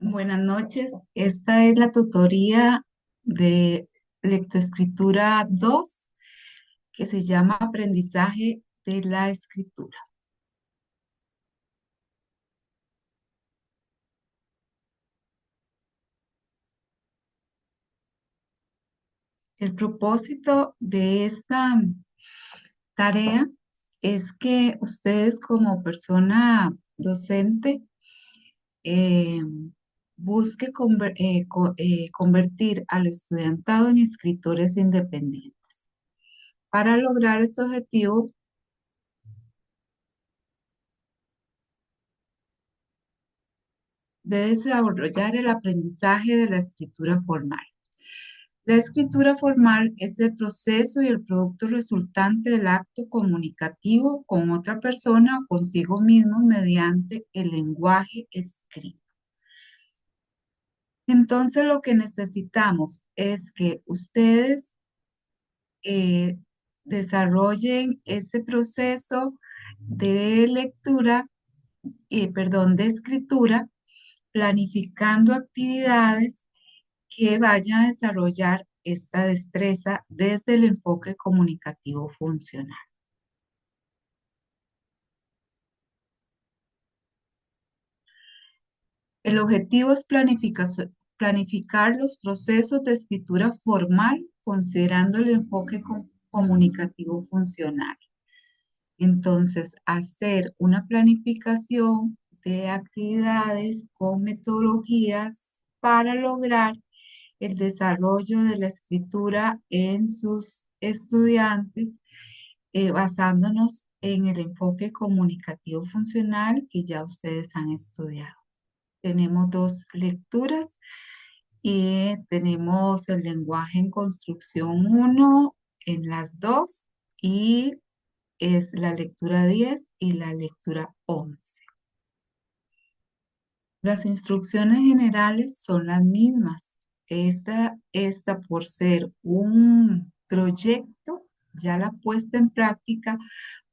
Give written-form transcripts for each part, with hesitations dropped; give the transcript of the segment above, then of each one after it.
Buenas noches. Esta es la tutoría de lectoescritura 2, que se llama Aprendizaje de la Escritura. El propósito de esta tarea es que ustedes como persona docente eh, busque convertir al estudiantado en escritores independientes. Para lograr este objetivo, de desarrollar el aprendizaje de la escritura formal. La escritura formal es el proceso y el producto resultante del acto comunicativo con otra persona o consigo mismo mediante el lenguaje escrito. Entonces, lo que necesitamos es que ustedes eh, desarrollen ese proceso de lectura, perdón, de escritura, planificando actividades que vayan a desarrollar esta destreza desde el enfoque comunicativo funcional. El objetivo es planificar los procesos de escritura formal considerando el enfoque comunicativo funcional. Entonces, hacer una planificación de actividades con metodologías para lograr el desarrollo de la escritura en sus estudiantes, basándonos en el enfoque comunicativo funcional que ya ustedes han estudiado. Tenemos dos lecturas y tenemos el lenguaje en construcción uno en las dos y es la lectura 10 y la lectura 11. Las instrucciones generales son las mismas. Esta por ser un proyecto, ya la puesta en práctica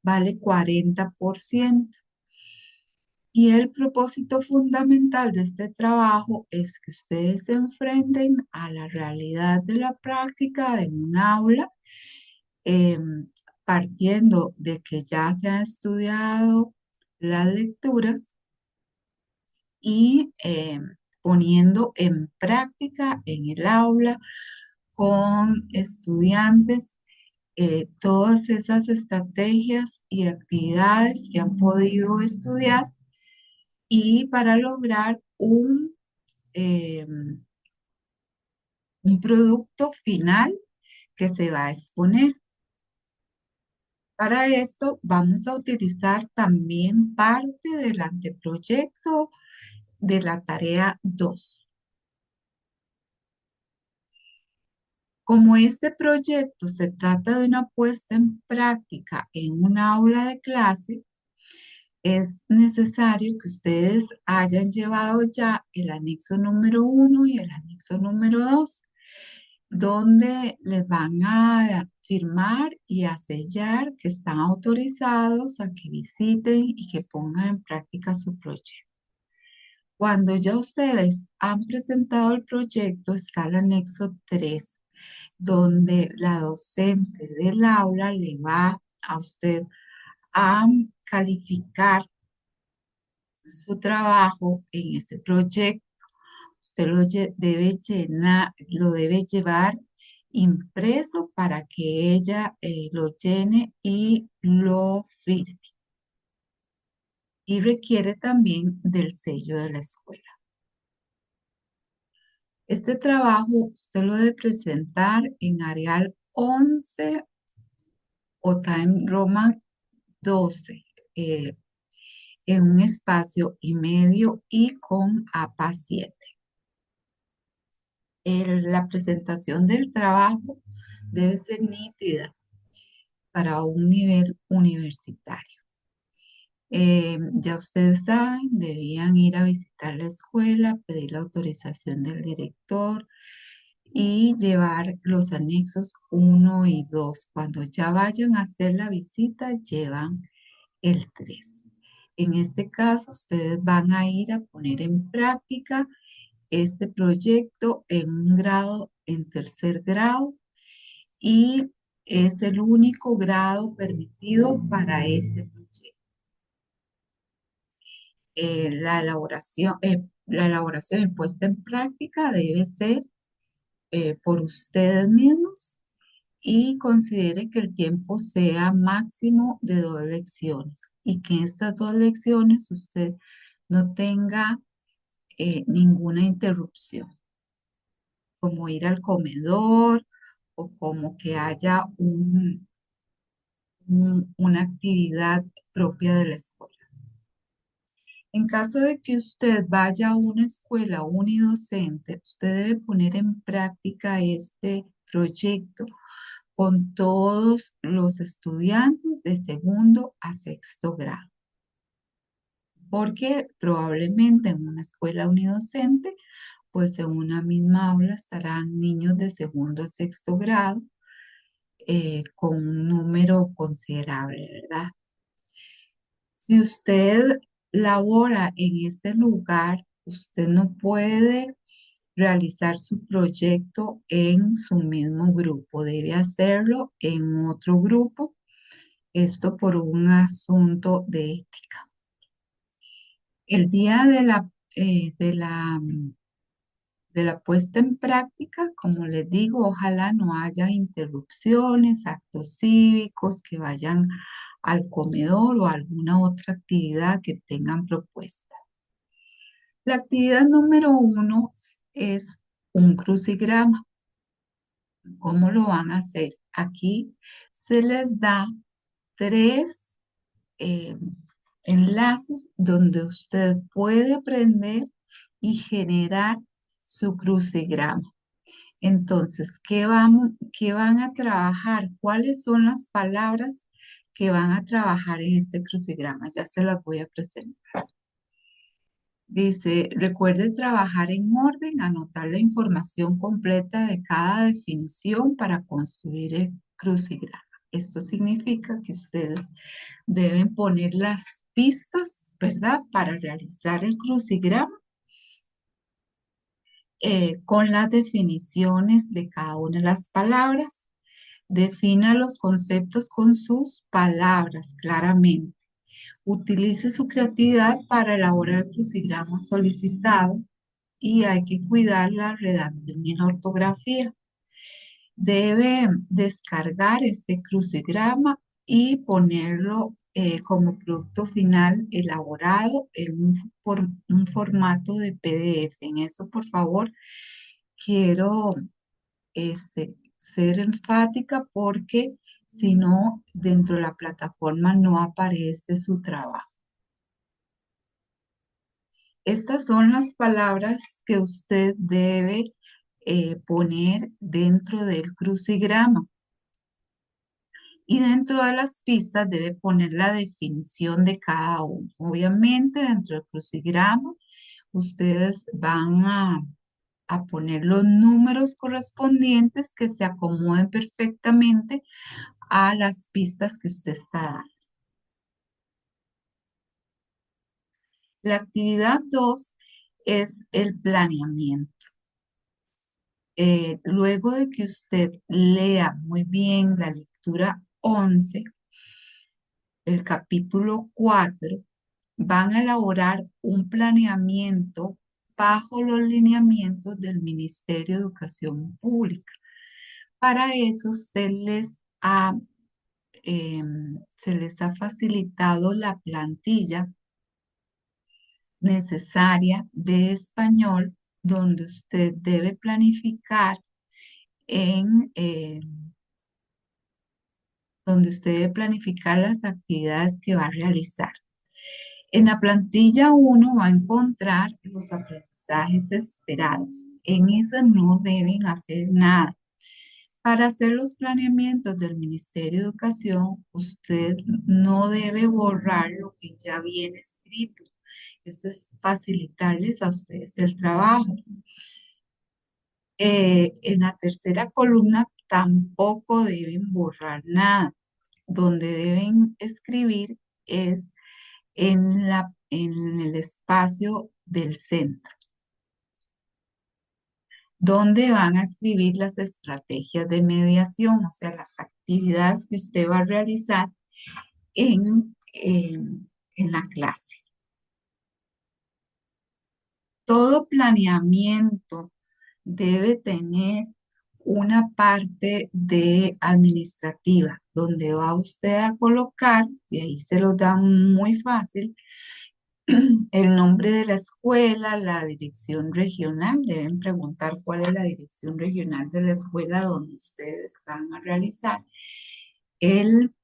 vale 40%. Y el propósito fundamental de este trabajo es que ustedes se enfrenten a la realidad de la práctica en un aula, em, partiendo de que ya se han estudiado las lecturas y poniendo en práctica en el aula con estudiantes todas esas estrategias y actividades que han podido estudiar y para lograr eh, un producto final que se va a exponer. Para esto vamos a utilizar también parte del anteproyecto de la tarea 2. Como este proyecto se trata de una puesta en práctica en un aula de clase, es necesario que ustedes hayan llevado ya el anexo número 1 y el anexo número 2, donde les van a firmar y a sellar que están autorizados a que visiten y que pongan en práctica su proyecto. Cuando ya ustedes han presentado el proyecto, está el anexo 3, donde la docente del aula le va a usted a calificar su trabajo en ese proyecto. Usted debe llenar, lo debe llevar impreso para que ella lo llene y lo firme. Y requiere también del sello de la escuela. Este trabajo usted lo debe presentar en Arial 11 o Time Roman 12, en un espacio y medio y con APA 7. La presentación del trabajo debe ser nítida para un nivel universitario. Ya ustedes saben, debían ir a visitar la escuela, pedir la autorización del director y llevar los anexos 1 y 2. Cuando ya vayan a hacer la visita, llevan el 3. En este caso, ustedes van a ir a poner en práctica este proyecto en un grado, en tercer grado, y es el único grado permitido para este proyecto. La elaboración y puesta en práctica debe ser por ustedes mismos y considere que el tiempo sea máximo de 2 lecciones y que en estas 2 lecciones usted no tenga ninguna interrupción, como ir al comedor o como que haya una actividad propia de la escuela. En caso de que usted vaya a una escuela unidocente, usted debe poner en práctica este proyecto con todos los estudiantes de segundo a sexto grado, porque probablemente en una escuela unidocente, pues en una misma aula estarán niños de segundo a sexto grado con un número considerable, ¿verdad? Si usted labora en ese lugar, usted no puede realizar su proyecto en su mismo grupo, debe hacerlo en otro grupo, esto por un asunto de ética. El día de la puesta en práctica, como les digo, ojalá no haya interrupciones, actos cívicos que vayan al comedor o alguna otra actividad que tengan propuesta. La actividad número 1 es un crucigrama. ¿Cómo lo van a hacer? Aquí se les da 3 eh, enlaces donde usted puede aprender y generar su crucigrama. Entonces, qué van a trabajar? ¿Cuáles son las palabras que van a trabajar en este crucigrama? Ya se las voy a presentar. Dice, recuerde trabajar en orden, anotar la información completa de cada definición para construir el crucigrama. Esto significa que ustedes deben poner las pistas, ¿verdad? Para realizar el crucigrama con las definiciones de cada una de las palabras. Defina los conceptos con sus palabras claramente. Utilice su creatividad para elaborar el crucigrama solicitado y hay que cuidar la redacción y la ortografía. Debe descargar este crucigrama y ponerlo como producto final elaborado en un formato de PDF. En eso, por favor, quiero ser enfática porque si no, dentro de la plataforma no aparece su trabajo. Estas son las palabras que usted debe poner dentro del crucigrama. Y dentro de las pistas debe poner la definición de cada uno. Obviamente, dentro del crucigrama, ustedes van a poner los números correspondientes que se acomoden perfectamente a las pistas que usted está dando. La actividad 2 es el planeamiento. Luego de que usted lea muy bien la lectura 11, el capítulo 4, van a elaborar un planeamiento bajo los lineamientos del Ministerio de Educación Pública. Para eso se les ha facilitado la plantilla necesaria de español donde usted debe planificar en donde usted debe planificar las actividades que va a realizar. En la plantilla 1 va a encontrar los aprendizajes esperados. En eso no deben hacer nada. Para hacer los planeamientos del Ministerio de Educación, usted no debe borrar lo que ya viene escrito. Eso es facilitarles a ustedes el trabajo. En la tercera columna tampoco deben borrar nada. Donde deben escribir es en el espacio del centro. donde van a escribir las estrategias de mediación, o sea, las actividades que usted va a realizar en la clase. Todo planeamiento debe tener una parte de administrativa, donde va usted a colocar, y ahí se lo da muy fácil, el nombre de la escuela, la dirección regional. Deben preguntar cuál es la dirección regional de la escuela donde ustedes van a realizar el,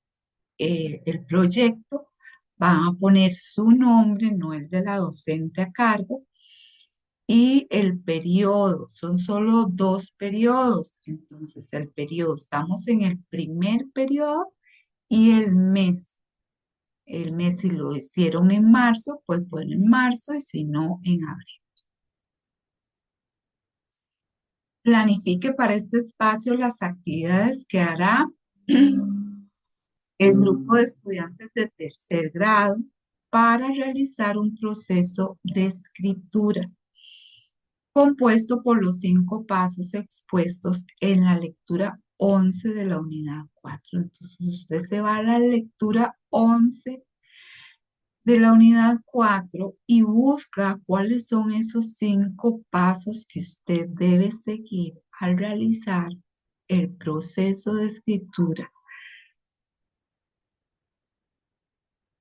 el proyecto. Van a poner su nombre, no el de la docente a cargo, y el periodo. Son solo 2 periodos. Entonces, el periodo, estamos en el primer periodo y el mes. El mes, si lo hicieron en marzo, pues ponen marzo, y si no, en abril. Planifique para este espacio las actividades que hará el grupo de estudiantes de tercer grado para realizar un proceso de escritura compuesto por los 5 pasos expuestos en la lectura 11 de la unidad 4. Entonces usted se va a la lectura 11 de la unidad 4 y busca cuáles son esos 5 pasos que usted debe seguir al realizar el proceso de escritura.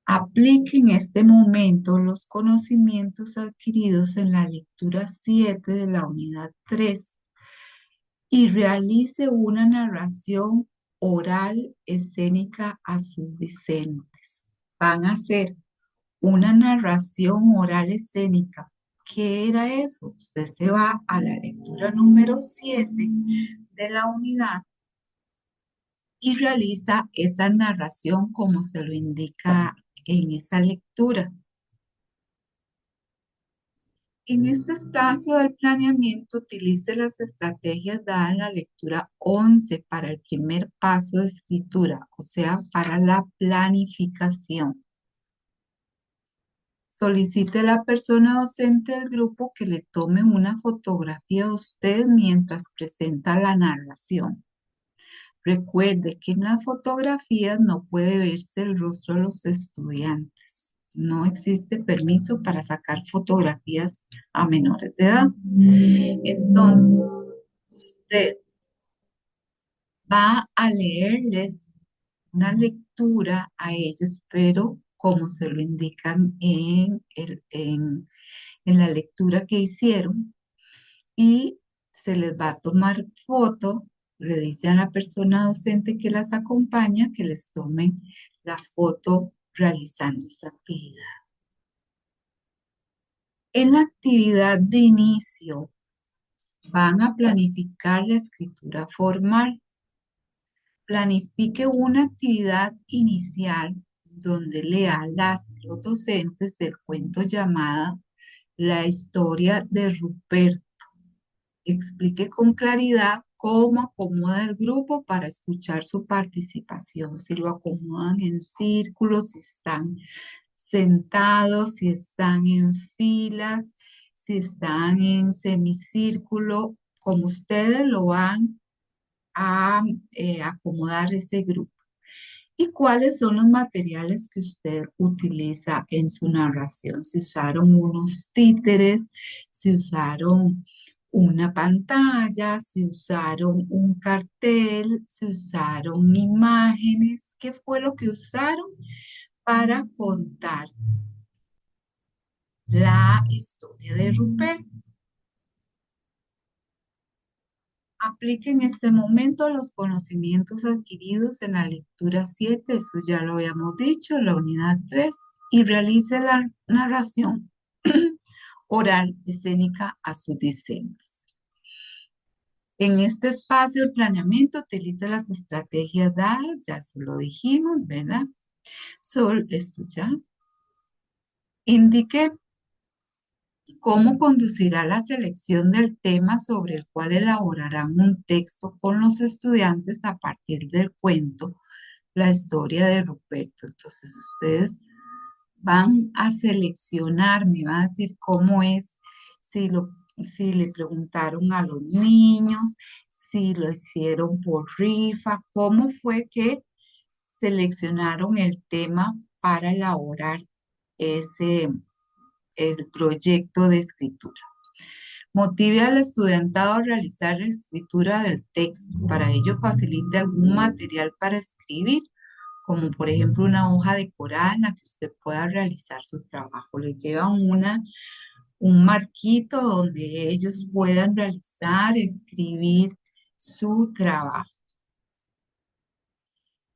Aplique en este momento los conocimientos adquiridos en la lectura 7 de la unidad 3 y realice una narración oral escénica a sus discentes. Van a hacer una narración oral escénica. ¿Qué era eso? Usted se va a la lectura número 7 de la unidad y realiza esa narración como se lo indica en esa lectura. En este espacio del planeamiento, utilice las estrategias dadas en la lectura 11 para el primer paso de escritura, o sea, para la planificación. Solicite a la persona docente del grupo que le tome una fotografía a usted mientras presenta la narración. Recuerde que en las fotografías no puede verse el rostro de los estudiantes. No existe permiso para sacar fotografías a menores de edad. Entonces, usted va a leerles una lectura a ellos, pero como se lo indican en la lectura que hicieron, y se les va a tomar foto. Le dice a la persona docente que las acompaña que les tomen la foto realizando esa actividad. En la actividad de inicio van a planificar la escritura formal. Planifique una actividad inicial donde lea las y los docentes el cuento llamada La historia de Ruperto. Explique con claridad cómo acomoda el grupo para escuchar su participación, si lo acomodan en círculos, si están sentados, si están en filas, si están en semicírculo, como ustedes lo van a acomodar ese grupo. ¿Y cuáles son los materiales que usted utiliza en su narración? Si usaron unos títeres, si usaron una pantalla, si usaron un cartel, si usaron imágenes. ¿Qué fue lo que usaron para contar la historia de Rupert? Aplique en este momento los conocimientos adquiridos en la lectura 7, eso ya lo habíamos dicho, la unidad 3, y realice la narración oral escénica a sus discentes. En este espacio, el planeamiento utiliza las estrategias dadas, ya se lo dijimos, ¿verdad? Esto ya. Indique cómo conducirá la selección del tema sobre el cual elaborarán un texto con los estudiantes a partir del cuento La historia de Ruperto. Entonces ustedes van a seleccionar, me van a decir cómo es, si lo si le preguntaron a los niños, si lo hicieron por rifa, cómo fue que seleccionaron el tema para elaborar ese el proyecto de escritura. Motive al estudiantado a realizar la escritura del texto. Para ello facilite algún material para escribir, como por ejemplo una hoja decorada en la que usted pueda realizar su trabajo. Le llevan un marquito donde ellos puedan realizar, escribir su trabajo.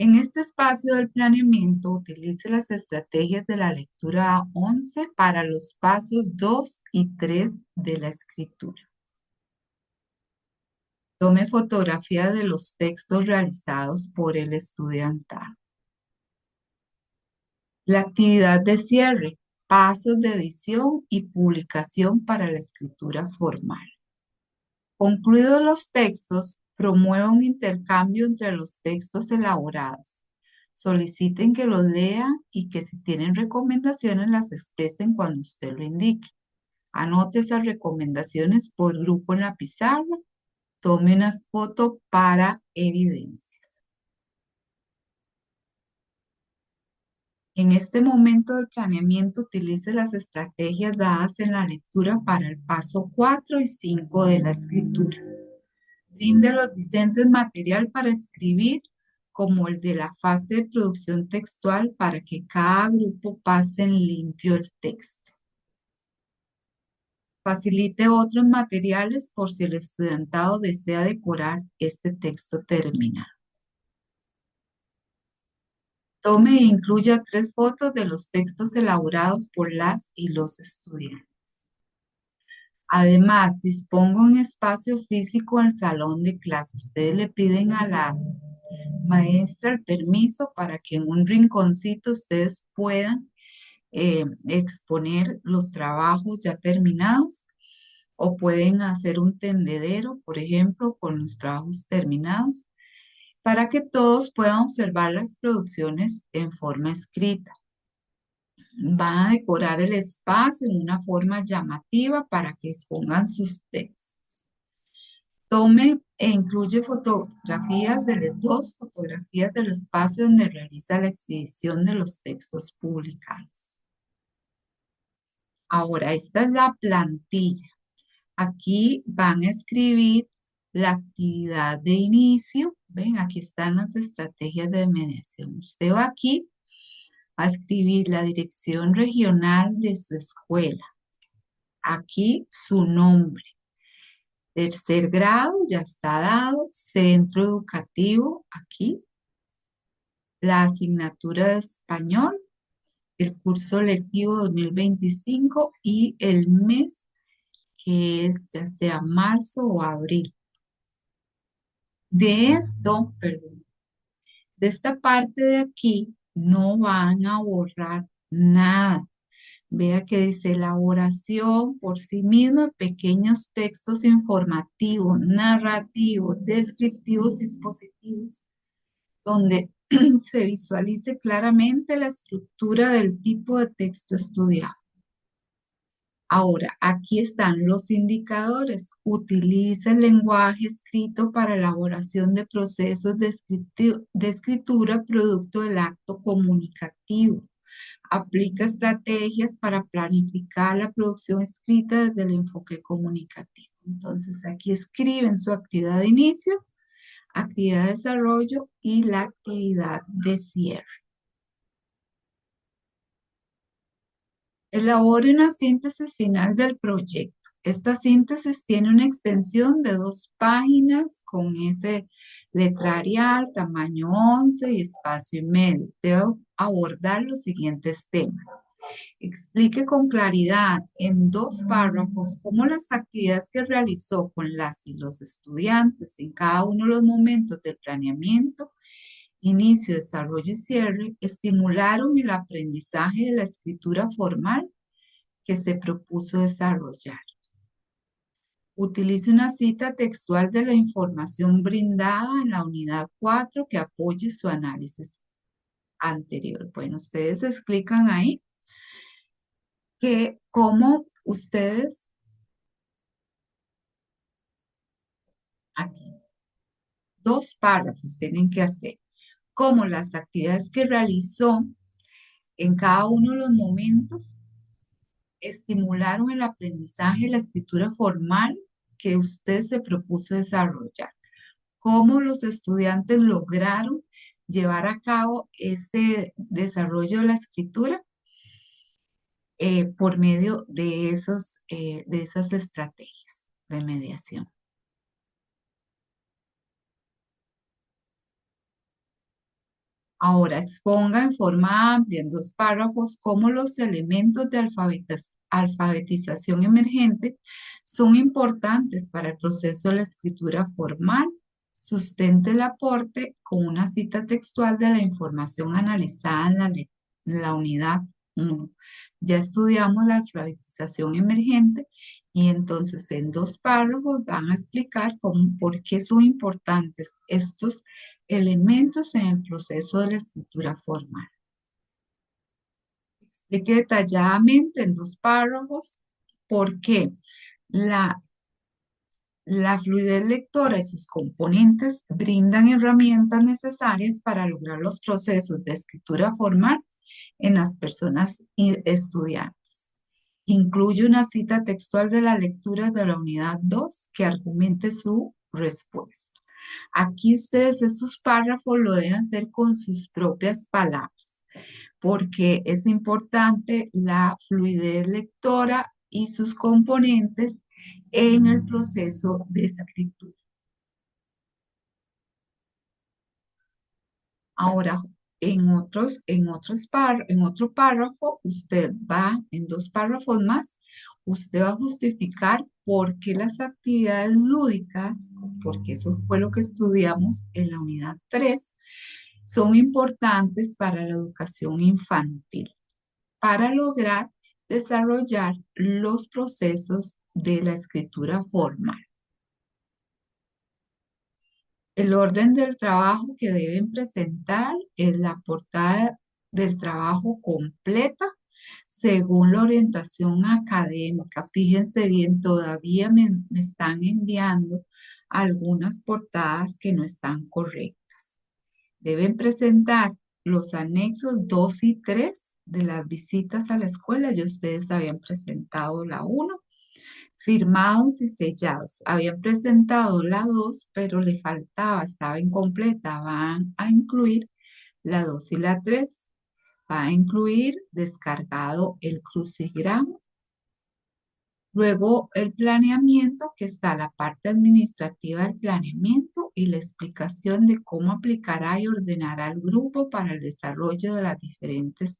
En este espacio del planeamiento, utilice las estrategias de la lectura 11 para los pasos 2 y 3 de la escritura. Tome fotografía de los textos realizados por el estudiantado. La actividad de cierre, pasos de edición y publicación para la escritura formal. Concluidos los textos, promueva un intercambio entre los textos elaborados. Soliciten que los lean y que si tienen recomendaciones las expresen cuando usted lo indique. Anote esas recomendaciones por grupo en la pizarra. Tome una foto para evidencias. En este momento del planeamiento, utilice las estrategias dadas en la lectura para el paso 4 y 5 de la escritura. Brinde a los docentes material para escribir, como el de la fase de producción textual, para que cada grupo pase en limpio el texto. Facilite otros materiales por si el estudiantado desea decorar este texto terminado. Tome e incluya 3 fotos de los textos elaborados por las y los estudiantes. Además, disponga un espacio físico en el salón de clase. Ustedes le piden a la maestra el permiso para que en un rinconcito ustedes puedan exponer los trabajos ya terminados o pueden hacer un tendedero, por ejemplo, con los trabajos terminados, para que todos puedan observar las producciones en forma escrita. Van a decorar el espacio en una forma llamativa para que expongan sus textos. Tome e incluye fotografías dos fotografías del espacio donde realiza la exhibición de los textos publicados. Ahora, esta es la plantilla. Aquí van a escribir la actividad de inicio. Ven, aquí están las estrategias de mediación. Usted va aquí a escribir la dirección regional de su escuela. Aquí su nombre. Tercer grado ya está dado. Centro educativo aquí. La asignatura de español. El curso lectivo 2025 y el mes que es ya sea marzo o abril. De esto, perdón, de esta parte de aquí no van a borrar nada. Vea que dice elaboración por sí misma, pequeños textos informativos, narrativos, descriptivos y expositivos, donde se visualice claramente la estructura del tipo de texto estudiado. Ahora, aquí están los indicadores. Utiliza el lenguaje escrito para elaboración de procesos de escritura producto del acto comunicativo. Aplica estrategias para planificar la producción escrita desde el enfoque comunicativo. Entonces, aquí escriben su actividad de inicio, actividad de desarrollo y la actividad de cierre. Elabore una síntesis final del proyecto. Esta síntesis tiene una extensión de 2 páginas con ese letrarial, tamaño 11 y espacio y medio. Debe abordar los siguientes temas. Explique con claridad en 2 párrafos cómo las actividades que realizó con las y los estudiantes en cada uno de los momentos del planeamiento, inicio, desarrollo y cierre, estimularon el aprendizaje de la escritura formal que se propuso desarrollar. Utilice una cita textual de la información brindada en la unidad 4 que apoye su análisis anterior. Bueno, ustedes explican ahí que cómo ustedes Aquí, 2 párrafos tienen que hacer, como las actividades que realizó en cada uno de los momentos estimularon el aprendizaje y la escritura formal que usted se propuso desarrollar. Cómo los estudiantes lograron llevar a cabo ese desarrollo de la escritura por medio de esas estrategias de mediación. Ahora exponga en forma amplia, en 2 párrafos, cómo los elementos de alfabetización emergente son importantes para el proceso de la escritura formal. Sustente el aporte con una cita textual de la información analizada en la unidad 1. Ya estudiamos la alfabetización emergente y entonces en 2 párrafos van a explicar por qué son importantes estos elementos en el proceso de la escritura formal. Explique detalladamente en 2 párrafos por qué la, la fluidez lectora y sus componentes brindan herramientas necesarias para lograr los procesos de escritura formal en las personas estudiantes. Incluye una cita textual de la lectura de la unidad 2 que argumente su respuesta. Aquí ustedes esos párrafos lo deben hacer con sus propias palabras, porque es importante la fluidez lectora y sus componentes en el proceso de escritura. Ahora, en otro párrafo, usted va, en 2 párrafos más, usted va a justificar por qué las actividades lúdicas, porque eso fue lo que estudiamos en la unidad 3, son importantes para la educación infantil, para lograr desarrollar los procesos de la escritura formal. El orden del trabajo que deben presentar es la portada del trabajo completa según la orientación académica. Fíjense bien, todavía me están enviando algunas portadas que no están correctas. Deben presentar los anexos 2 y 3 de las visitas a la escuela. Ya ustedes habían presentado la 1 firmados y sellados. Habían presentado la 2 pero le faltaba, estaba incompleta. Van a incluir la 2 y la 3. Va a incluir descargado el crucigrama. Luego el planeamiento, que está la parte administrativa del planeamiento y la explicación de cómo aplicará y ordenará el grupo para el desarrollo de las diferentes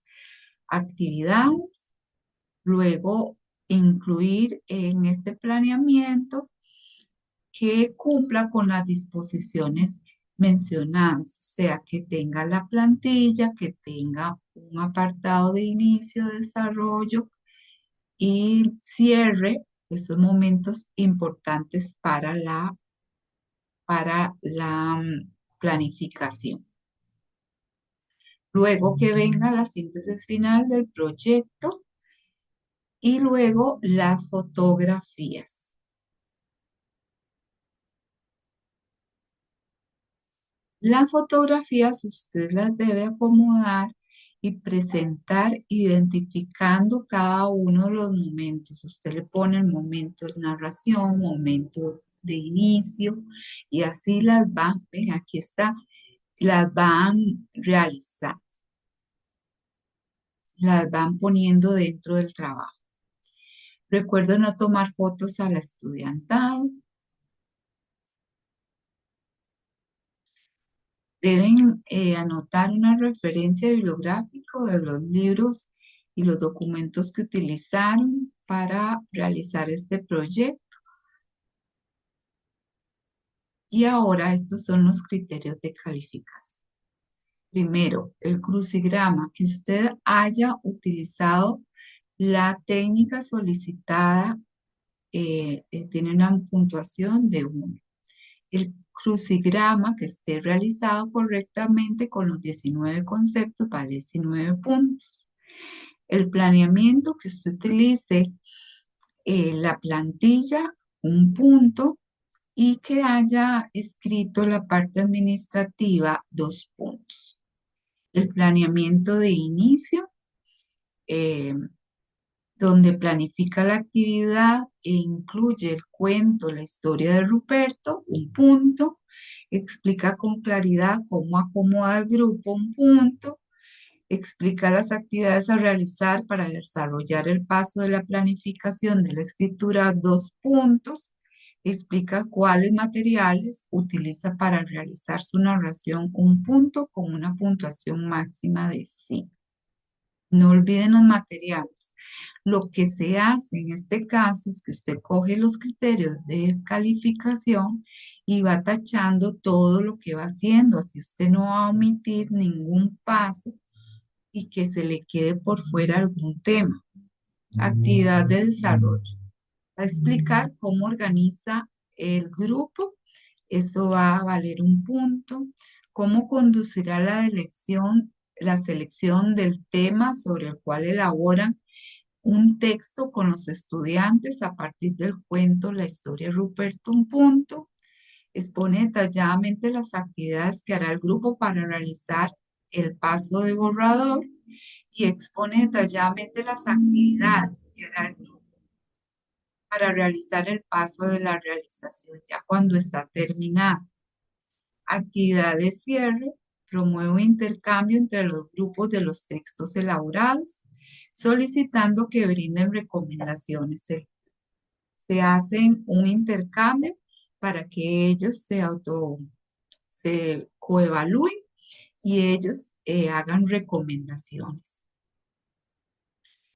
actividades. Luego, incluir en este planeamiento que cumpla con las disposiciones mencionadas, o sea, que tenga la plantilla, que tenga un apartado de inicio, desarrollo y cierre, esos momentos importantes para la planificación. Luego que venga la síntesis final del proyecto y luego las fotografías. Las fotografías usted las debe acomodar y presentar identificando cada uno de los momentos. Usted le pone el momento de narración, momento de inicio y así las van, ven, aquí está, las van realizando, las van poniendo dentro del trabajo. Recuerden no tomar fotos al estudiantado. Deben anotar una referencia bibliográfica de los libros y los documentos que utilizaron para realizar este proyecto. Y ahora estos son los criterios de calificación. Primero, el crucigrama, que usted haya utilizado la técnica solicitada, tiene una puntuación de 1. El crucigrama que esté realizado correctamente con los 19 conceptos vale 19 puntos. El planeamiento que usted utilice, la plantilla, 1 punto, y que haya escrito la parte administrativa, 2 puntos. El planeamiento de inicio, eh, donde planifica la actividad e incluye el cuento, la historia de Ruperto, 1 punto. Explica con claridad cómo acomoda el grupo, 1 punto. Explica las actividades a realizar para desarrollar el paso de la planificación de la escritura, 2 puntos. Explica cuáles materiales utiliza para realizar su narración, 1 punto, con una puntuación máxima de 5. No olviden los materiales. Lo que se hace en este caso es que usted coge los criterios de calificación y va tachando todo lo que va haciendo, así usted no va a omitir ningún paso y que se le quede por fuera algún tema. Actividad de desarrollo. Va a explicar cómo organiza el grupo, eso va a valer 1 punto. Cómo conducirá la selección del tema sobre el cual elaboran un texto con los estudiantes a partir del cuento La historia de Ruperto, 1 punto. Expone detalladamente las actividades que hará el grupo para realizar el paso de borrador y expone detalladamente las actividades que hará el grupo para realizar el paso de la realización ya cuando está terminado. Actividad de cierre, promueve un intercambio entre los grupos de los textos elaborados, solicitando que brinden recomendaciones. Se hacen un intercambio para que ellos se coevalúen y ellos hagan recomendaciones.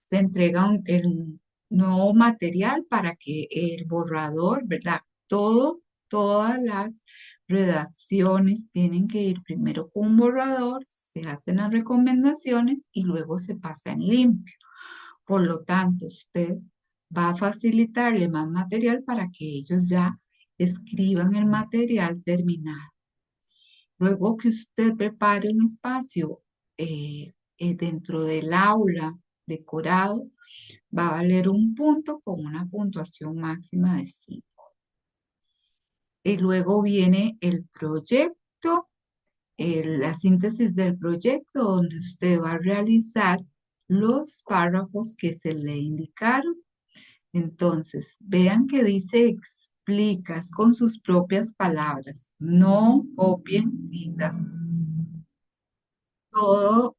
Se entrega el nuevo material para que el borrador, ¿verdad? Todas las redacciones tienen que ir primero con un borrador, se hacen las recomendaciones y luego se pasa en limpio. Por lo tanto, usted va a facilitarle más material para que ellos ya escriban el material terminado. Luego que usted prepare un espacio dentro del aula decorado, va a valer 1 punto con una puntuación máxima de 5. Y luego viene el proyecto, la síntesis del proyecto, donde usted va a realizar los párrafos que se le indicaron. Entonces, vean que dice explicas con sus propias palabras, no copien citas, todo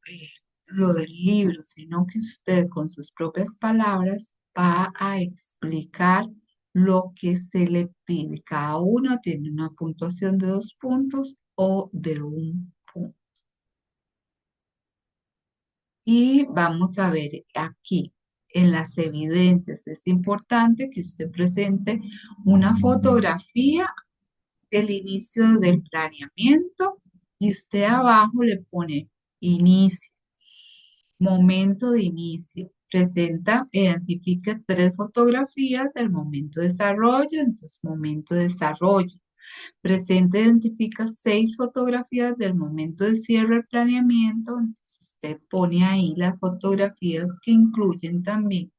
lo del libro, sino que usted con sus propias palabras va a explicar lo que se le pide. Cada uno tiene una puntuación de 2 puntos o de 1 punto. Y vamos a ver aquí en las evidencias. Es importante que usted presente una fotografía del inicio del planeamiento y usted abajo le pone inicio. Momento de inicio. Presenta, identifica 3 fotografías del momento de desarrollo, entonces momento de desarrollo. Presenta, identifica 6 fotografías del momento de cierre del planeamiento, entonces usted pone ahí las fotografías que incluyen también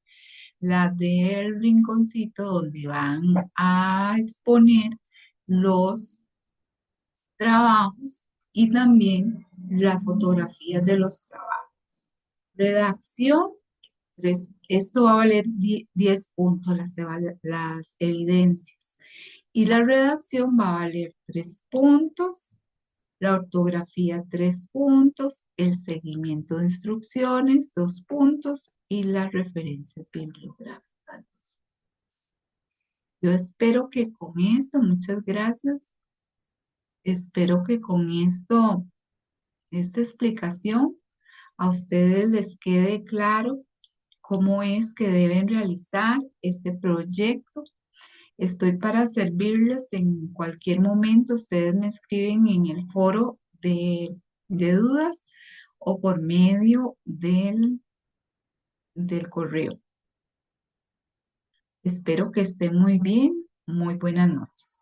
la del rinconcito donde van a exponer los trabajos y también las fotografías de los trabajos. Redacción, esto va a valer 10 puntos las evidencias. Y la redacción va a valer 3 puntos, la ortografía 3 puntos, el seguimiento de instrucciones 2 puntos y las referencias bibliográficas. Yo espero que con esto, muchas gracias, espero que con esto, esta explicación, a ustedes les quede claro cómo es que deben realizar este proyecto. Estoy para servirles en cualquier momento. Ustedes me escriben en el foro de dudas o por medio del correo. Espero que estén muy bien. Muy buenas noches.